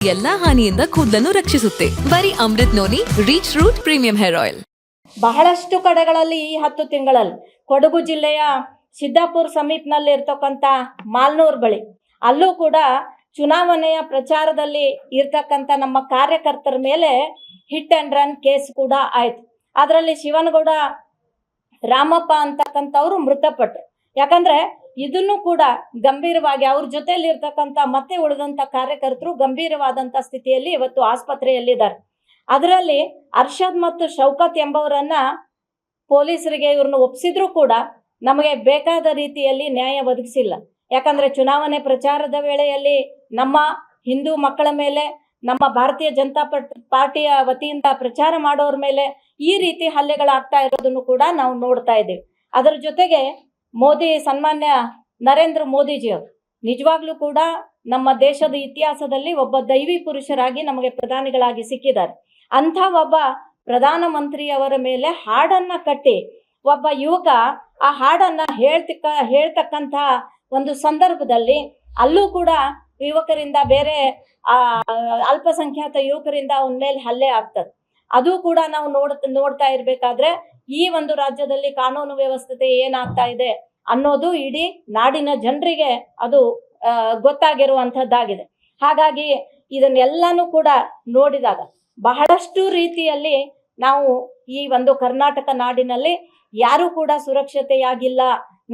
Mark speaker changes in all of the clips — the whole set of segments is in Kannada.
Speaker 1: ಎಲ್ಲಾ ಹಾನಿಯಿಂದ ಕೂದಲನ್ನು ರಕ್ಷಿಸುತ್ತೆ. ಬರೀ Amrut noni reach root premium hair oil.
Speaker 2: ಬಹಳಷ್ಟು ಕಡೆಗಳಲ್ಲಿ ಈ 10 ತಿಂಗಳಲ್ಲಿ ಕೊಡಗು ಜಿಲ್ಲೆಯ ಸಿದ್ದಾಪುರ ಸಮೀಪನಲ್ಲಿ ಇರ್ತಕ್ಕಂಥ ಮಾಲ್ನೂರ್ ಬಳಿ ಅಲ್ಲೂ ಕೂಡ ಚುನಾವಣೆಯ ಪ್ರಚಾರದಲ್ಲಿ ಇರ್ತಕ್ಕಂಥ ನಮ್ಮ ಕಾರ್ಯಕರ್ತರ ಮೇಲೆ ಹಿಟ್ ಅಂಡ್ ರನ್ ಕೇಸ್ ಕೂಡ ಆಯ್ತು. ಅದರಲ್ಲಿ ಶಿವನಗೌಡ ರಾಮಪ್ಪ ಅಂತಕ್ಕಂಥವ್ರು ಮೃತಪಟ್ಟರು. ಯಾಕಂದ್ರೆ ಇದನ್ನು ಕೂಡ ಗಂಭೀರವಾಗಿ ಅವ್ರ ಜೊತೆಯಲ್ಲಿ ಇರ್ತಕ್ಕಂಥ ಮತ್ತೆ ಉಳಿದಂಥ ಕಾರ್ಯಕರ್ತರು ಗಂಭೀರವಾದಂಥ ಸ್ಥಿತಿಯಲ್ಲಿ ಇವತ್ತು ಆಸ್ಪತ್ರೆಯಲ್ಲಿದ್ದಾರೆ. ಅದರಲ್ಲಿ ಅರ್ಷದ್ ಮತ್ತು ಶೌಕತ್ ಎಂಬವರನ್ನ ಪೊಲೀಸರಿಗೆ ಇವ್ರನ್ನ ಒಪ್ಪಿಸಿದ್ರು ಕೂಡ ನಮಗೆ ಬೇಕಾದ ರೀತಿಯಲ್ಲಿ ನ್ಯಾಯ ಒದಗಿಸಿಲ್ಲ. ಯಾಕಂದ್ರೆ ಚುನಾವಣೆ ಪ್ರಚಾರದ ವೇಳೆಯಲ್ಲಿ ನಮ್ಮ ಹಿಂದೂ ಮಕ್ಕಳ ಮೇಲೆ, ನಮ್ಮ ಭಾರತೀಯ ಜನತಾ ಪಾರ್ಟಿಯ ವತಿಯಿಂದ ಪ್ರಚಾರ ಮಾಡೋರ ಮೇಲೆ ಈ ರೀತಿ ಹಲ್ಲೆಗಳಾಗ್ತಾ ಇರೋದನ್ನು ಕೂಡ ನಾವು ನೋಡ್ತಾ ಇದ್ದೀವಿ. ಅದರ ಜೊತೆಗೆ ಸನ್ಮಾನ್ಯ ನರೇಂದ್ರ ಮೋದಿಜಿಯವರು ನಿಜವಾಗ್ಲೂ ಕೂಡ ನಮ್ಮ ದೇಶದ ಇತಿಹಾಸದಲ್ಲಿ ಒಬ್ಬ ದೈವಿ ಪುರುಷರಾಗಿ ನಮಗೆ ಪ್ರಧಾನಿಗಳಾಗಿ ಸಿಕ್ಕಿದ್ದಾರೆ. ಅಂಥ ಒಬ್ಬ ಪ್ರಧಾನ ಮಂತ್ರಿಯವರ ಮೇಲೆ ಹಾಡನ್ನ ಕಟ್ಟಿ ಒಬ್ಬ ಯುವಕ ಆ ಹಾಡನ್ನ ಹೇಳ್ತಕ್ಕಂಥ ಒಂದು ಸಂದರ್ಭದಲ್ಲಿ ಅಲ್ಲೂ ಕೂಡ ಯುವಕರಿಂದ, ಬೇರೆ ಅಲ್ಪಸಂಖ್ಯಾತ ಯುವಕರಿಂದ ಅವನ ಮೇಲೆ ಹಲ್ಲೆ ಆಗ್ತದೆ. ಅದು ಕೂಡ ನಾವು ನೋಡ್ತಾ ಇರ್ಬೇಕಾದ್ರೆ ಈ ಒಂದು ರಾಜ್ಯದಲ್ಲಿ ಕಾನೂನು ವ್ಯವಸ್ಥೆ ಏನಾಗ್ತಾ ಇದೆ ಅನ್ನೋದು ಇಡೀ ನಾಡಿನ ಜನರಿಗೆ ಅದು ಗೊತ್ತಾಗಿರುವಂಥದ್ದಾಗಿದೆ. ಹಾಗಾಗಿ ಇದನ್ನೆಲ್ಲನೂ ಕೂಡ ನೋಡಿದಾಗ ಬಹಳಷ್ಟು ರೀತಿಯಲ್ಲಿ ನಾವು ಈ ಒಂದು ಕರ್ನಾಟಕ ನಾಡಿನಲ್ಲಿ ಯಾರು ಕೂಡ ಸುರಕ್ಷತೆಯಾಗಿಲ್ಲ.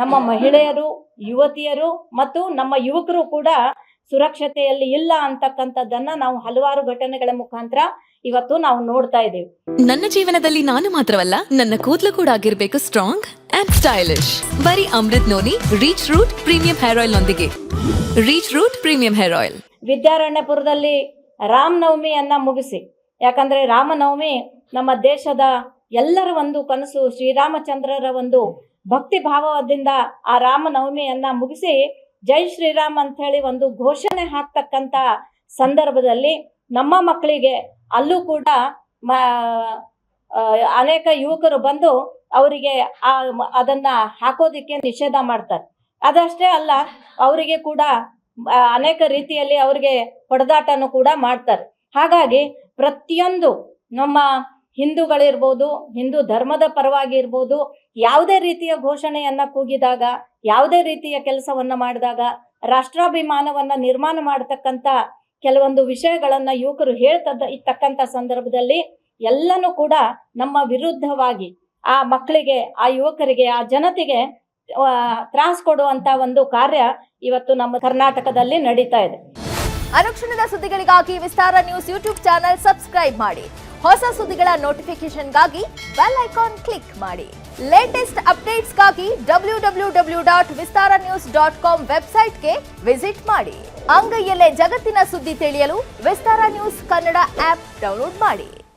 Speaker 2: ನಮ್ಮ ಮಹಿಳೆಯರು, ಯುವತಿಯರು ಮತ್ತು ನಮ್ಮ ಯುವಕರು ಕೂಡ ಸುರಕ್ಷತೆಯಲ್ಲಿ ಇಲ್ಲ ಅಂತಕ್ಕಂಥದ್ದನ್ನ ನಾವು ಹಲವಾರು ಘಟನೆಗಳ ಮುಖಾಂತರ ಇವತ್ತು ನಾವು ನೋಡ್ತಾ ಇದ್ದೇವೆ.
Speaker 1: ನನ್ನ ಜೀವನದಲ್ಲಿ ನಾನು ಮಾತ್ರವಲ್ಲ, ನನ್ನ ಕೂದಲು ಕೂಡ ಆಗಿರ್ಬೇಕು ಸ್ಟ್ರಾಂಗ್ ಅಂಡ್ ಸ್ಟೈಲಿಶ್. ಬರೀ Amrut noni reach root premium hair oil ನೊಂದಿಗೆ. Reach root premium hair oil.
Speaker 2: ವಿದ್ಯಾರಣ್ಯಪುರದಲ್ಲಿ ರಾಮನವಮಿಯನ್ನ ಮುಗಿಸಿ, ಯಾಕಂದ್ರೆ ರಾಮನವಮಿ ನಮ್ಮ ದೇಶದ ಎಲ್ಲರ ಒಂದು ಕನಸು. ಶ್ರೀರಾಮಚಂದ್ರರ ಒಂದು ಭಕ್ತಿ ಭಾವದಿಂದ ಆ ರಾಮನವಮಿಯನ್ನ ಮುಗಿಸಿ ಜೈ ಶ್ರೀರಾಮ್ ಅಂತ ಹೇಳಿ ಒಂದು ಘೋಷಣೆ ಹಾಕ್ತಕ್ಕಂಥ ಸಂದರ್ಭದಲ್ಲಿ ನಮ್ಮ ಮಕ್ಕಳಿಗೆ ಅಲ್ಲೂ ಕೂಡ ಅನೇಕ ಯುವಕರು ಬಂದು ಅವರಿಗೆ ಅದನ್ನ ಹಾಕೋದಿಕ್ಕೆ ನಿಷೇಧ ಮಾಡ್ತಾರೆ. ಅದಷ್ಟೇ ಅಲ್ಲ, ಅವರಿಗೆ ಕೂಡ ಅನೇಕ ರೀತಿಯಲ್ಲಿ ಅವರಿಗೆ ಹೊಡೆದಾಟನೂ ಕೂಡ ಮಾಡ್ತಾರೆ. ಹಾಗಾಗಿ ಪ್ರತಿಯೊಂದು ನಮ್ಮ ಹಿಂದೂಗಳಿರ್ಬೋದು, ಹಿಂದೂ ಧರ್ಮದ ಪರವಾಗಿ ಇರ್ಬೋದು, ಯಾವುದೇ ರೀತಿಯ ಘೋಷಣೆಯನ್ನ ಕೂಗಿದಾಗ, ಯಾವುದೇ ರೀತಿಯ ಕೆಲಸವನ್ನ ಮಾಡಿದಾಗ, ರಾಷ್ಟ್ರಾಭಿಮಾನವನ್ನ ನಿರ್ಮಾಣ ಮಾಡತಕ್ಕಂಥ ಕೆಲವೊಂದು ವಿಷಯಗಳನ್ನ ಯುವಕರು ಇರ್ತಕ್ಕಂಥ ಸಂದರ್ಭದಲ್ಲಿ ಎಲ್ಲನೂ ಕೂಡ ನಮ್ಮ ವಿರುದ್ಧವಾಗಿ ಆ ಮಕ್ಕಳಿಗೆ, ಆ ಯುವಕರಿಗೆ, ಆ ಜನತೆಗೆ ತ್ರಾಸ ಕೊಡುವಂತ ಒಂದು ಕಾರ್ಯ ಇವತ್ತು ನಮ್ಮ ಕರ್ನಾಟಕದಲ್ಲಿ ನಡೀತಾ ಇದೆ.
Speaker 3: ಅನುಕ್ಷಣದ ಸುದ್ದಿಗಳಿಗಾಗಿ ವಿಸ್ತಾರ ನ್ಯೂಸ್ ಯೂಟ್ಯೂಬ್ ಚಾನೆಲ್ ಸಬ್ಸ್ಕ್ರೈಬ್ ಮಾಡಿ. ಹೊಸ ಸುದ್ದಿಗಳ ನೋಟಿಫಿಕೇಶನ್ಗಾಗಿ ಬೆಲ್ ಐಕಾನ್ ಕ್ಲಿಕ್ ಮಾಡಿ. ಲೇಟೆಸ್ಟ್ ಅಪ್ಡೇಟ್ಸ್ಗಾಗಿ www.vistaranews.com ವೆಬ್ಸೈಟ್ಗೆ ವಿಸಿಟ್ ಮಾಡಿ. ಅಂಗೈಯಲ್ಲೇ ಜಗತ್ತಿನ ಸುದ್ದಿ ತಿಳಿಯಲು ವಿಸ್ತಾರ ನ್ಯೂಸ್ ಕನ್ನಡ ಆಪ್ ಡೌನ್ಲೋಡ್ ಮಾಡಿ.